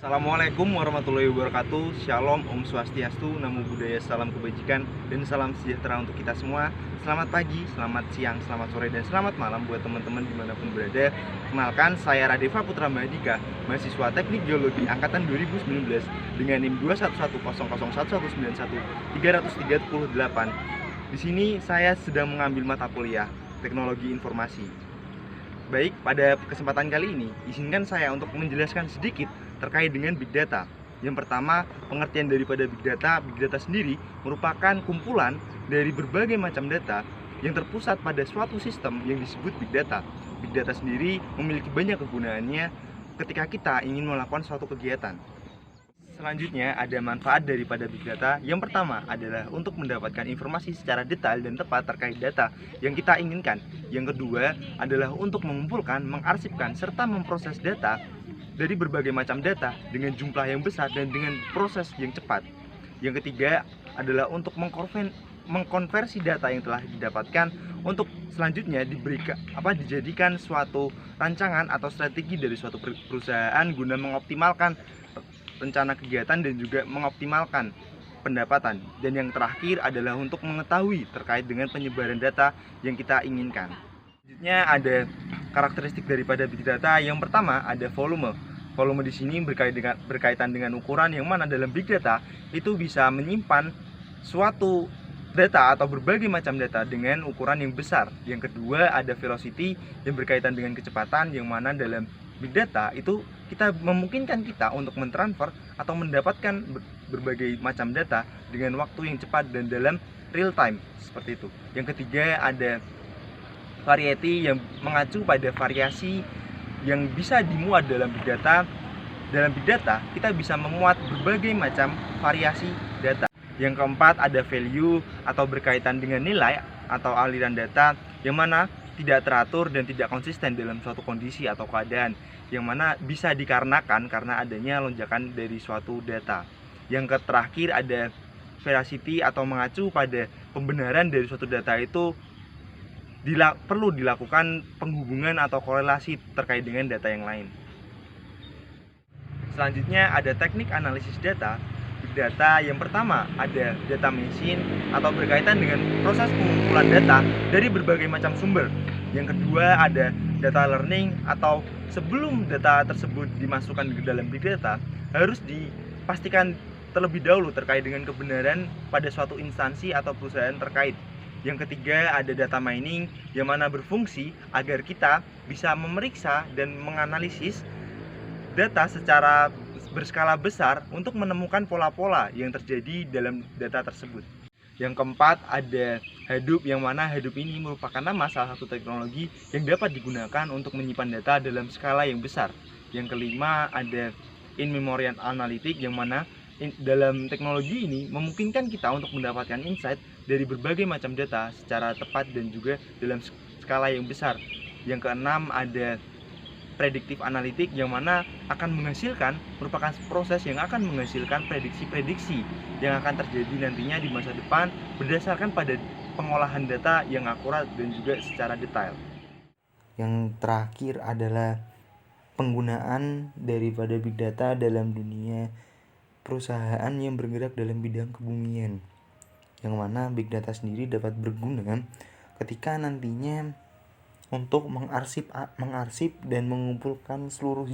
Assalamualaikum warahmatullahi wabarakatuh. Shalom, Om Swastiastu, Namo Buddhaya, salam kebajikan, dan salam sejahtera untuk kita semua. Selamat pagi, selamat siang, selamat sore, dan selamat malam buat teman-teman dimanapun berada. Kenalkan, saya Radeva Putra Mahadika, mahasiswa Teknik Geologi Angkatan 2019 dengan NIM 21100119338. Di sini saya sedang mengambil mata kuliah Teknologi Informasi. Baik, pada kesempatan kali ini, izinkan saya untuk menjelaskan sedikit terkait dengan Big Data. Yang pertama, pengertian daripada Big Data. Big Data sendiri merupakan kumpulan dari berbagai macam data yang terpusat pada suatu sistem yang disebut Big Data. Big Data sendiri memiliki banyak kegunaannya ketika kita ingin melakukan suatu kegiatan. Selanjutnya, ada manfaat daripada Big Data. Yang pertama adalah untuk mendapatkan informasi secara detail dan tepat terkait data yang kita inginkan. Yang kedua adalah untuk mengumpulkan, mengarsipkan, serta memproses data dari berbagai macam data dengan jumlah yang besar dan dengan proses yang cepat. Yang ketiga adalah untuk mengkonversi data yang telah didapatkan untuk selanjutnya dijadikan suatu rancangan atau strategi dari suatu perusahaan guna mengoptimalkan rencana kegiatan dan juga mengoptimalkan pendapatan. Dan yang terakhir adalah untuk mengetahui terkait dengan penyebaran data yang kita inginkan. Selanjutnya ada karakteristik daripada Big Data. Yang pertama ada volume. Volume di sini berkaitan dengan ukuran, yang mana dalam Big Data itu bisa menyimpan suatu data atau berbagai macam data dengan ukuran yang besar. Yang kedua ada velocity yang berkaitan dengan kecepatan, yang mana dalam Big Data itu kita memungkinkan kita untuk mentransfer atau mendapatkan berbagai macam data dengan waktu yang cepat dan dalam real time, seperti itu. Yang ketiga ada variety yang mengacu pada variasi yang bisa dimuat dalam Big Data. Dalam Big Data kita bisa memuat berbagai macam variasi data. Yang keempat ada value atau berkaitan dengan nilai atau aliran data yang mana tidak teratur dan tidak konsisten dalam suatu kondisi atau keadaan, yang mana bisa dikarenakan karena adanya lonjakan dari suatu data. Yang terakhir ada veracity atau mengacu pada pembenaran dari suatu data itu perlu dilakukan penghubungan atau korelasi terkait dengan data yang lain. Selanjutnya ada teknik analisis data. Big Data yang pertama ada data machine atau berkaitan dengan proses pengumpulan data dari berbagai macam sumber. Yang kedua ada data learning atau sebelum data tersebut dimasukkan ke dalam Big Data harus dipastikan terlebih dahulu terkait dengan kebenaran pada suatu instansi atau perusahaan terkait. Yang ketiga ada data mining yang mana berfungsi agar kita bisa memeriksa dan menganalisis data secara berskala besar untuk menemukan pola-pola yang terjadi dalam data tersebut. Yang keempat ada Hadoop, yang mana Hadoop ini merupakan nama salah satu teknologi yang dapat digunakan untuk menyimpan data dalam skala yang besar. Yang kelima ada in-memory analytic, yang mana dalam teknologi ini memungkinkan kita untuk mendapatkan insight dari berbagai macam data secara tepat dan juga dalam skala yang besar. Yang keenam ada predictive analytic, yang mana merupakan proses yang akan menghasilkan prediksi-prediksi yang akan terjadi nantinya di masa depan berdasarkan pada pengolahan data yang akurat dan juga secara detail. Yang terakhir adalah penggunaan daripada Big Data dalam dunia perusahaan yang bergerak dalam bidang kebumian, yang mana Big Data sendiri dapat berguna ketika nantinya untuk mengarsip dan mengumpulkan seluruh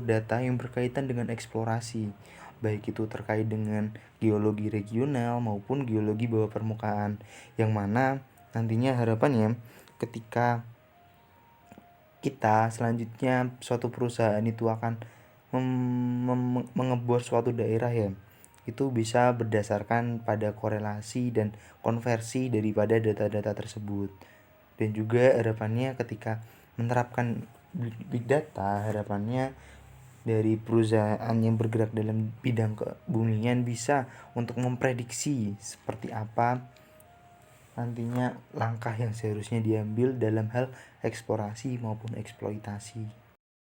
data yang berkaitan dengan eksplorasi, baik itu terkait dengan geologi regional maupun geologi bawah permukaan, yang mana nantinya harapannya ketika kita selanjutnya suatu perusahaan itu akan mengebor suatu daerah, ya itu bisa berdasarkan pada korelasi dan konversi daripada data-data tersebut. Dan juga harapannya ketika menerapkan Big Data, harapannya dari perusahaan yang bergerak dalam bidang kebumian bisa untuk memprediksi seperti apa nantinya langkah yang seharusnya diambil dalam hal eksplorasi maupun eksploitasi.